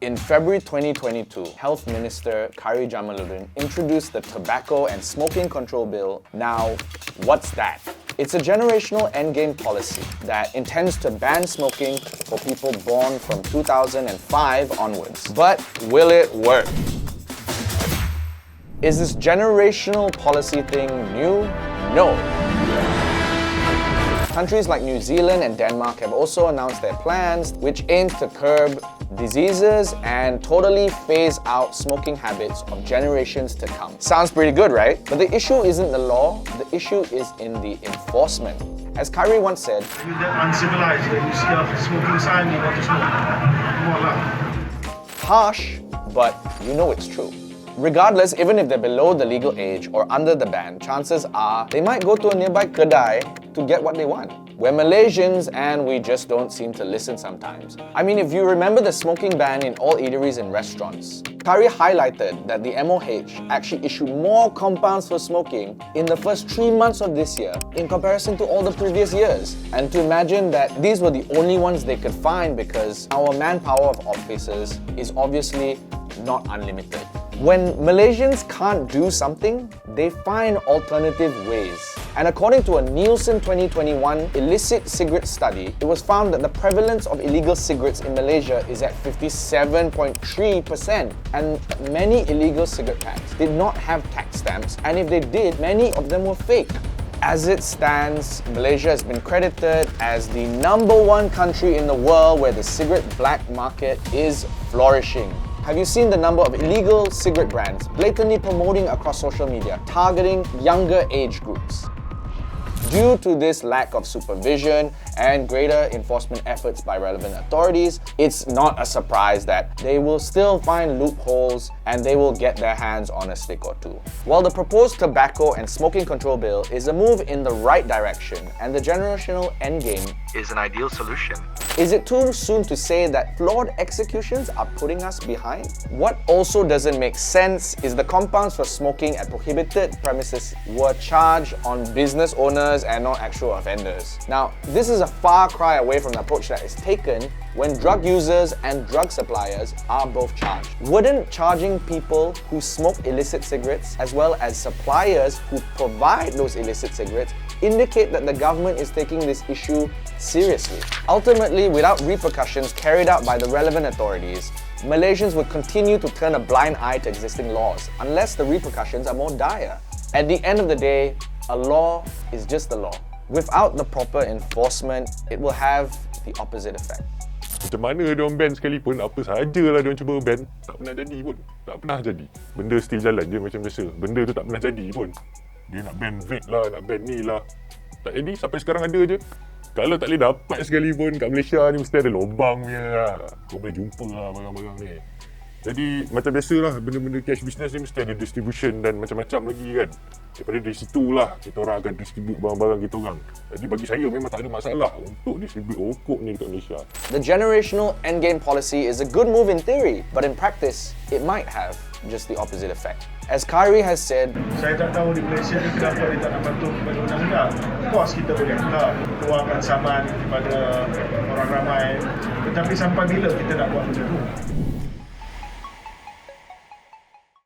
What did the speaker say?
In February 2022, Health Minister Khairy Jamaluddin introduced the Tobacco and Smoking Control Bill. Now, what's that? It's a generational endgame policy that intends to ban smoking for people born from 2005 onwards. But will it work? Is this generational policy thing new? No. Countries like New Zealand and Denmark have also announced their plans, which aims to curb diseases and totally phase out smoking habits of generations to come. Sounds pretty good, right? But the issue isn't the law, the issue is in the enforcement. As Khairy once said, "You're that uncivilized that you see a smoking sign, you want to smoke. Come on, lah." Harsh, but you know it's true. Regardless, even if they're below the legal age or under the ban, chances are they might go to a nearby kedai to get what they want. We're Malaysians and we just don't seem to listen sometimes. I mean, if you remember the smoking ban in all eateries and restaurants, Khairy highlighted that the MOH actually issued more compounds for smoking in the first 3 months of this year in comparison to all the previous years. And to imagine that these were the only ones they could find because our manpower of officers is obviously not unlimited. When Malaysians can't do something, they find alternative ways. And according to a Nielsen 2021 illicit cigarette study, it was found that the prevalence of illegal cigarettes in Malaysia is at 57.3%. And many illegal cigarette packs did not have tax stamps, and if they did, many of them were fake. As it stands, Malaysia has been credited as the #1 country in the world where the cigarette black market is flourishing. Have you seen the number of illegal cigarette brands blatantly promoting across social media, targeting younger age groups? Due to this lack of supervision and greater enforcement efforts by relevant authorities, it's not a surprise that they will still find loopholes and they will get their hands on a stick or two. While the proposed tobacco and smoking control bill is a move in the right direction and the generational endgame is an ideal solution, is it too soon to say that flawed executions are putting us behind? What also doesn't make sense is the compounds for smoking at prohibited premises were charged on business owners and not actual offenders. Now, this is a far cry away from the approach that is taken when drug users and drug suppliers are both charged. Wouldn't charging people who smoke illicit cigarettes as well as suppliers who provide those illicit cigarettes indicate that the government is taking this issue seriously? Ultimately, without repercussions carried out by the relevant authorities, Malaysians would continue to turn a blind eye to existing laws unless the repercussions are more dire. At the end of the day, a law is just a law. Without the proper enforcement, it will have the opposite effect. Macam mana diorang ban sekalipun, apa sahajalah diorang cuba ban, tak pernah jadi pun. Tak pernah jadi. Benda still jalan je macam biasa. Benda tu tak pernah jadi pun. Dia nak ban vape lah, nak ban ni lah. Tak jadi, sampai sekarang ada je. Kalau tak boleh dapat sekalipun, kat Malaysia ni mesti ada lubang punya lah. Kau boleh jumpa lah barang-barang ni. Jadi macam biasalah, benda-benda cash business ni mesti ada distribution dan macam-macam lagi kan. Daripada dari situlah kita orang akan distribute barang-barang kita orang. Jadi bagi saya memang tak ada masalah untuk distribute rokok ni dekat Malaysia. The generational endgame policy is a good move in theory, but in practice, it might have just the opposite effect. As Khairy has said, Saya tak tahu di Malaysia ni kenapa dia tak nak bantu kepada undang-undang. Of course kita boleh keluarkan saman kepada orang ramai. Tetapi sampai bila kita nak buat benda tu?